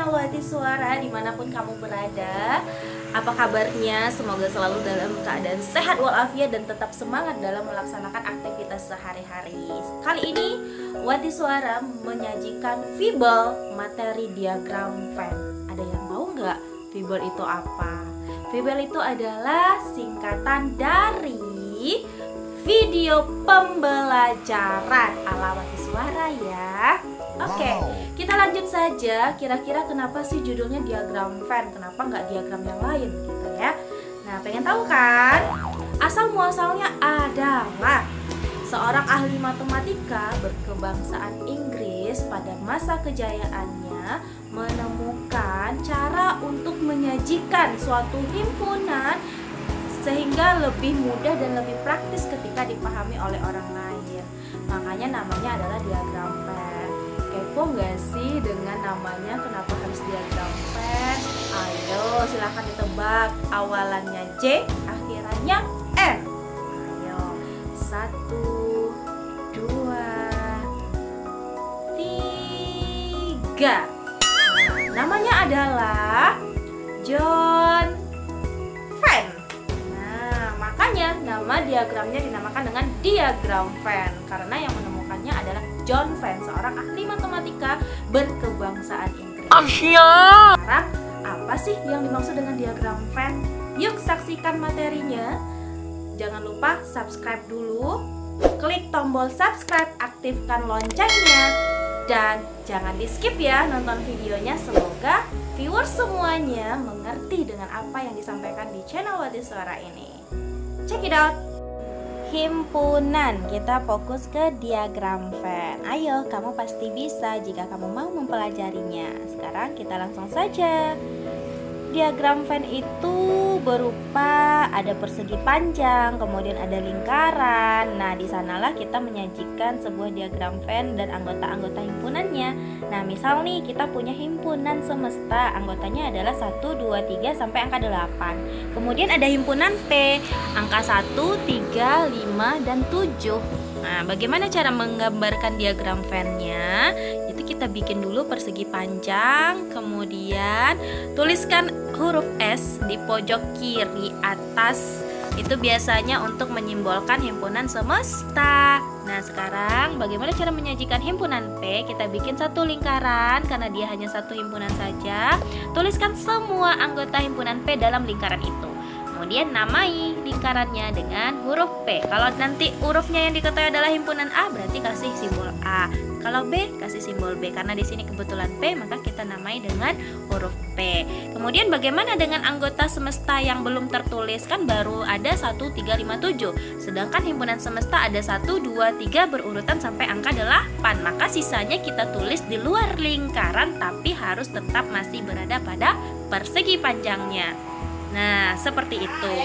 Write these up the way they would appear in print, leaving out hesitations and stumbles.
channel Wati Suara dimanapun kamu berada. Apa kabarnya? Semoga selalu dalam keadaan sehat walafiat dan tetap semangat dalam melaksanakan aktivitas sehari-hari. Kali ini Wati Suara menyajikan Fibel materi diagram Venn. Ada yang mau nggak Fibel itu apa? Fibel itu adalah singkatan dari video pembelajaran ala Wati Suara ya. Oke, kita lanjut saja. Kira-kira kenapa sih judulnya diagram Venn? Kenapa nggak diagram yang lain gitu ya? Nah, pengen tahu kan? Asal muasalnya adalah seorang ahli matematika berkebangsaan Inggris pada masa kejayaannya menemukan cara untuk menyajikan suatu himpunan sehingga lebih mudah dan lebih praktis ketika dipahami oleh orang lain. Makanya namanya adalah diagram Venn. Kepo nggak sih dengan namanya? Kenapa harus diagram Venn? Ayo silahkan ditebak. Awalannya J, akhirannya N. Ayo, 1, 2, 3. Namanya adalah John Venn. Nah, makanya nama diagramnya dinamakan dengan diagram Venn karena yang menemukannya adalah John Venn, seorang ahli matematika berkebangsaan Inggris. Sekarang, apa sih yang dimaksud dengan diagram Venn? Yuk saksikan materinya. Jangan lupa subscribe dulu, klik tombol subscribe, aktifkan loncengnya, dan jangan di skip ya nonton videonya. Semoga viewers semuanya mengerti dengan apa yang disampaikan di channel Wati Suara ini. Check it out. Himpunan, kita fokus ke diagram Venn. Ayo, kamu pasti bisa jika kamu mau mempelajarinya. Sekarang kita langsung saja. Diagram Venn itu berupa ada persegi panjang, kemudian ada lingkaran. Nah, di sanalah kita menyajikan sebuah diagram Venn dan anggota-anggota himpunannya. Nah, misal nih kita punya himpunan semesta, anggotanya adalah 1, 2, 3 sampai angka 8. Kemudian ada himpunan P, angka 1, 3, 5 dan 7. Nah, bagaimana cara menggambarkan diagram Venn-nya? Itu kita bikin dulu persegi panjang, kemudian tuliskan huruf S di pojok kiri atas. Itu biasanya untuk menyimbolkan himpunan semesta. Nah, sekarang bagaimana cara menyajikan himpunan P? Kita bikin satu lingkaran karena dia hanya satu himpunan saja. Tuliskan semua anggota himpunan P dalam lingkaran itu. Kemudian namai lingkarannya dengan huruf P. Kalau nanti hurufnya yang diketahui adalah himpunan A, berarti kasih simbol A. Kalau B, kasih simbol B. Karena di sini kebetulan P, maka kita namai dengan huruf P. Kemudian bagaimana dengan anggota semesta yang belum tertulis? Kan baru ada 1, 3, 5, 7. Sedangkan himpunan semesta ada 1, 2, 3 berurutan sampai angka 8. Maka sisanya kita tulis di luar lingkaran, tapi harus tetap masih berada pada persegi panjangnya. Nah, seperti itu.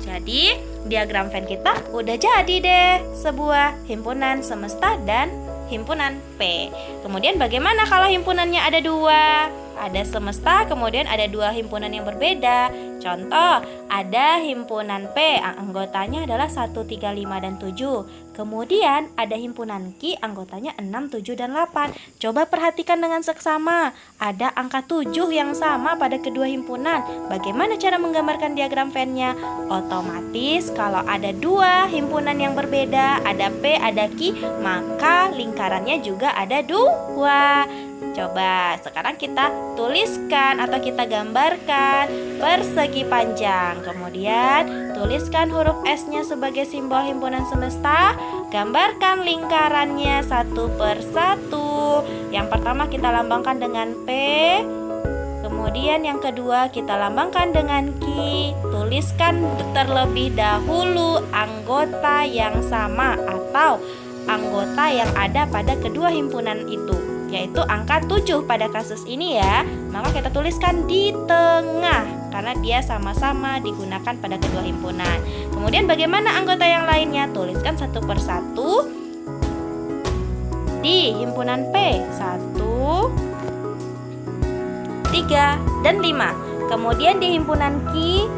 Jadi, diagram Venn kita udah jadi deh, sebuah himpunan semesta dan himpunan P. Kemudian bagaimana kalau himpunannya ada 2? Ada semesta, kemudian ada 2 himpunan yang berbeda. Contoh, ada himpunan P, anggotanya adalah 1, 3, 5, dan 7. Kemudian ada himpunan Q, anggotanya 6, 7, dan 8. Coba perhatikan dengan seksama. Ada angka 7 yang sama pada kedua himpunan. Bagaimana cara menggambarkan diagram Venn-nya? Otomatis kalau ada 2 himpunan yang berbeda, ada P, ada Q, maka lingkarannya juga ada 2. Coba sekarang kita tuliskan atau kita gambarkan persegi panjang. Kemudian tuliskan huruf S-nya sebagai simbol himpunan semesta. Gambarkan lingkarannya satu per satu. Yang pertama kita lambangkan dengan P. Kemudian yang kedua kita lambangkan dengan Q. Tuliskan terlebih dahulu anggota yang sama atau anggota yang ada pada kedua himpunan itu, yaitu angka 7 pada kasus ini ya. Maka kita tuliskan di tengah karena dia sama-sama digunakan pada kedua himpunan. Kemudian bagaimana anggota yang lainnya? Tuliskan satu per satu di himpunan P. 1, 3, dan 5. Kemudian di himpunan Q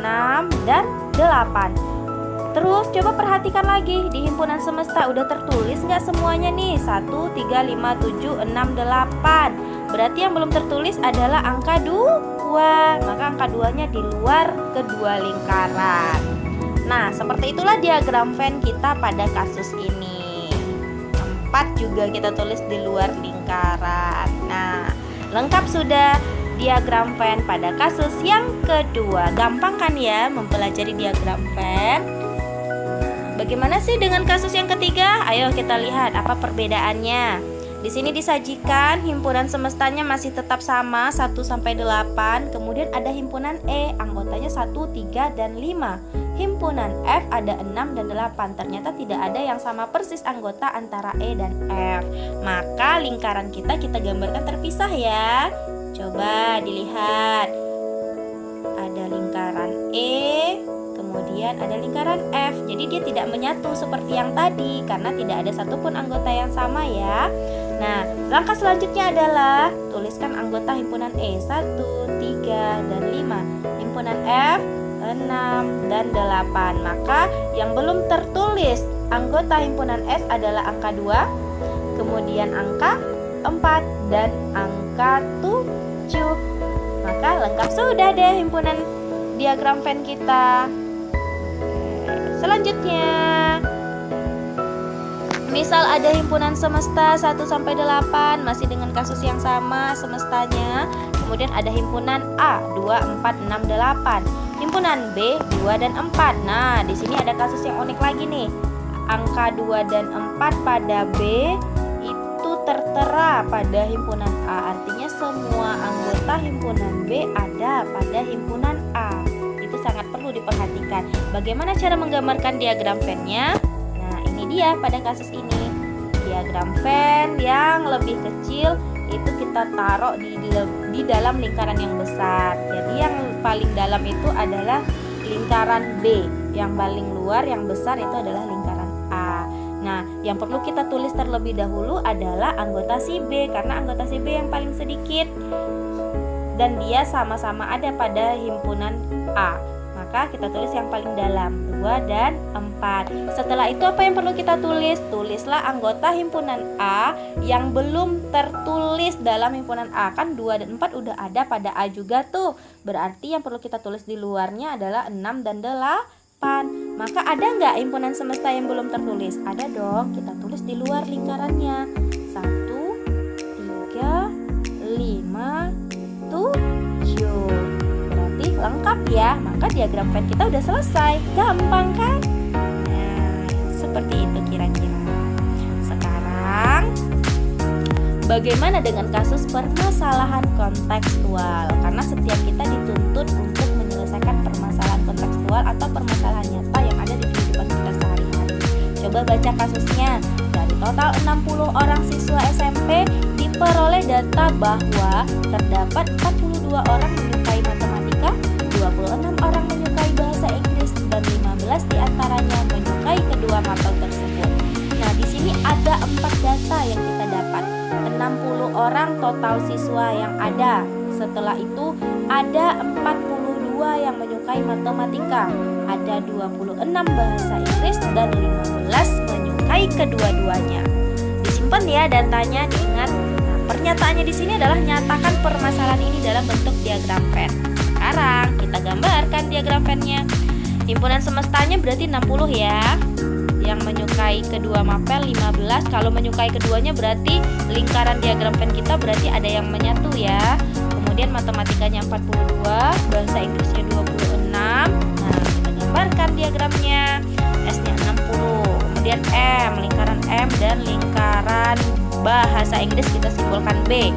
6 dan 8. Terus coba perhatikan lagi di himpunan semesta udah tertulis nggak semuanya nih? 1, 3, 5, 7, 6, 8. berarti yang belum tertulis adalah angka 2. Maka angka 2-nya di luar kedua lingkaran. Nah, seperti itulah diagram Venn kita pada kasus ini. 4 juga kita tulis di luar lingkaran. Nah, lengkap sudah diagram Venn pada kasus yang kedua. Gampang kan ya mempelajari diagram Venn? Bagaimana sih dengan kasus yang ketiga? Ayo kita lihat apa perbedaannya. Di sini disajikan himpunan semestanya masih tetap sama 1 sampai 8. Kemudian ada himpunan E, anggotanya 1, 3, dan 5. Himpunan F ada 6 dan 8. Ternyata tidak ada yang sama persis anggota antara E dan F. Maka lingkaran kita gambarkan terpisah ya. Coba dilihat. Ada lingkaran E, kemudian ada lingkaran F. Jadi dia tidak menyatu seperti yang tadi karena tidak ada satupun anggota yang sama ya. Nah, langkah selanjutnya adalah tuliskan anggota himpunan E 1, 3, dan 5. Himpunan F 6 dan 8. Maka yang belum tertulis anggota himpunan S adalah angka 2, kemudian angka 4 dan angka 7. Maka lengkap sudah deh himpunan diagram Venn kita. Selanjutnya, misal ada himpunan semesta 1 sampai 8 masih dengan kasus yang sama semestanya. Kemudian ada himpunan A 2, 4, 6, 8. Himpunan B 2 dan 4. Nah, di sini ada kasus yang unik lagi nih. Angka 2 dan 4 pada B itu tertera pada himpunan A. Artinya semua anggota himpunan B ada pada himpunan A. Itu sangat perlu diperhatikan. Bagaimana cara menggambarkan diagram Venn-nya? Nah, ini dia pada kasus ini. Diagram Venn yang lebih kecil itu kita taruh di dalam lingkaran yang besar. Jadi yang paling dalam itu adalah lingkaran B. Yang paling luar yang besar itu adalah lingkaran A. Nah, yang perlu kita tulis terlebih dahulu adalah anggota si B, karena anggota si B yang paling sedikit dan dia sama-sama ada pada himpunan A. Maka kita tulis yang paling dalam 2 dan 4. Setelah itu apa yang perlu kita tulis? Tulislah anggota himpunan A yang belum tertulis dalam himpunan A. Kan 2 dan 4 udah ada pada A juga tuh. Berarti yang perlu kita tulis di luarnya adalah 6 dan 8. Maka ada nggak himpunan semesta yang belum tertulis? Ada dong, kita tulis di luar lingkarannya. 1, 3, 5, 7. Berarti lengkap ya. Maka diagram Venn kita udah selesai. Gampang kan? Nah, seperti itu kira-kira. Sekarang bagaimana dengan kasus permasalahan kontekstual? Karena setiap kita dituntut untuk menyelesaikan permasalahan kontekstual atau permasalahan nyata yang ada di kehidupan kita sehari-hari. Coba baca kasusnya. Dari total 60 orang siswa SMP diperoleh data bahwa terdapat 42 orang menyukai matematika, 26 orang menyukai bahasa Inggris, dan 15 diantaranya menyukai kedua mapel tersebut. Nah, di sini ada 4 data yang kita dapat. 60 orang total siswa yang ada. Setelah itu ada 42 yang menyukai matematika, ada 26 bahasa Inggris, dan 15 menyukai kedua-duanya. Disimpan ya datanya, diingat. Nah, pernyataannya di sini adalah nyatakan permasalahan ini dalam bentuk diagram Venn. Sekarang kita gambarkan diagram Venn-nya. Himpunan semestanya berarti 60 ya. Yang menyukai kedua mapel 15. Kalau menyukai keduanya berarti lingkaran diagram Venn kita berarti ada yang menyatu ya. Kemudian matematikanya 42, bahasa Inggrisnya 26. Nah, kita gambarkan diagramnya. S-nya 60. Kemudian M, lingkaran M, dan lingkaran bahasa Inggris kita simbolkan B.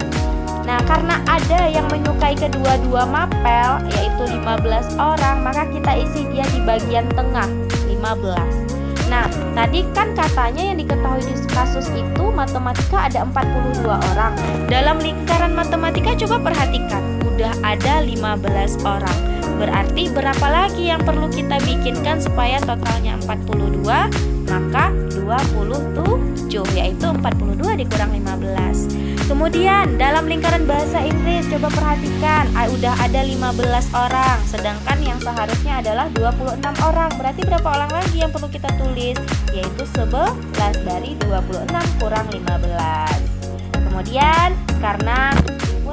Nah, karena ada yang menyukai kedua-dua mapel, yaitu 15 orang, maka kita isi dia di bagian tengah, 15. Nah, tadi kan katanya yang diketahui di kasus itu matematika ada 42 orang. Dalam lingkaran matematika coba perhatikan, udah ada 15 orang. Berarti berapa lagi yang perlu kita bikinkan supaya totalnya 42? Maka 27, yaitu 42 dikurang 15. Kemudian dalam lingkaran bahasa Inggris coba perhatikan, udah ada 15 orang, sedangkan yang seharusnya adalah 26 orang. Berarti berapa orang lagi yang perlu kita tulis? Yaitu 11 dari 26 kurang 15. Kemudian karena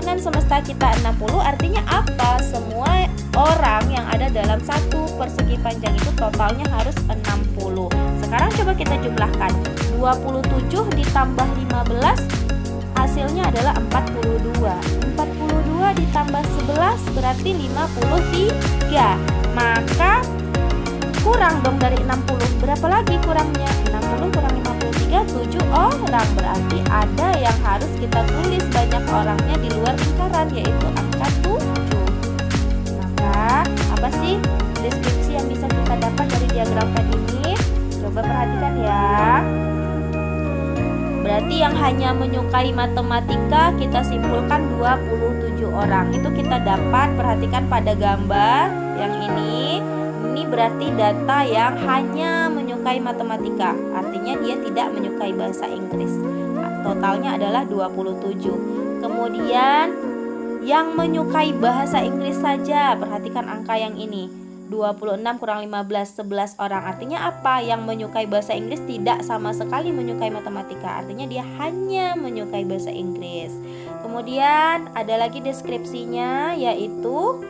dengan semesta kita 60, artinya apa? Semua orang yang ada dalam satu persegi panjang itu totalnya harus 60. Sekarang coba kita jumlahkan. 27 ditambah 15 hasilnya adalah 42. 42 ditambah 11 berarti 53. Maka kurang dong dari 60. Berapa lagi kurangnya? 60 kurang 53, 7 orang. Berarti ada yang harus kita tulis banyak orangnya di luar lingkaran, yaitu angka 7. Maka apa sih deskripsi yang bisa kita dapat dari diagram Venn ini? Coba perhatikan ya. Berarti yang hanya menyukai matematika kita simpulkan 27 orang. Itu kita dapat, perhatikan pada gambar yang ini. Ini berarti data yang hanya menyukai matematika. Artinya dia tidak menyukai bahasa Inggris. Totalnya adalah 27. Kemudian yang menyukai bahasa Inggris saja, perhatikan angka yang ini. 26 kurang 15, 11 orang. Artinya apa? Yang menyukai bahasa Inggris tidak sama sekali menyukai matematika. Artinya dia hanya menyukai bahasa Inggris. Kemudian ada lagi deskripsinya, yaitu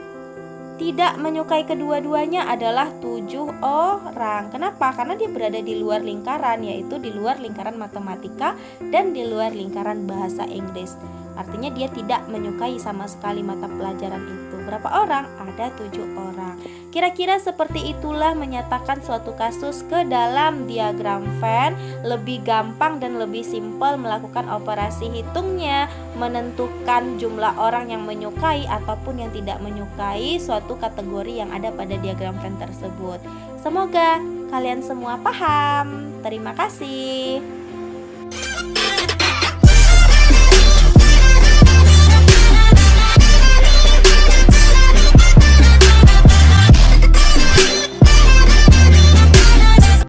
tidak menyukai kedua-duanya adalah 7 orang. Kenapa? Karena dia berada di luar lingkaran, yaitu di luar lingkaran matematika dan di luar lingkaran bahasa Inggris. Artinya dia tidak menyukai sama sekali mata pelajaran itu. Berapa orang? Ada 7 orang. Kira-kira seperti itulah menyatakan suatu kasus ke dalam diagram Venn. Lebih gampang dan lebih simpel melakukan operasi hitungnya, menentukan jumlah orang yang menyukai ataupun yang tidak menyukai suatu kategori yang ada pada diagram Venn tersebut. Semoga kalian semua paham. Terima kasih.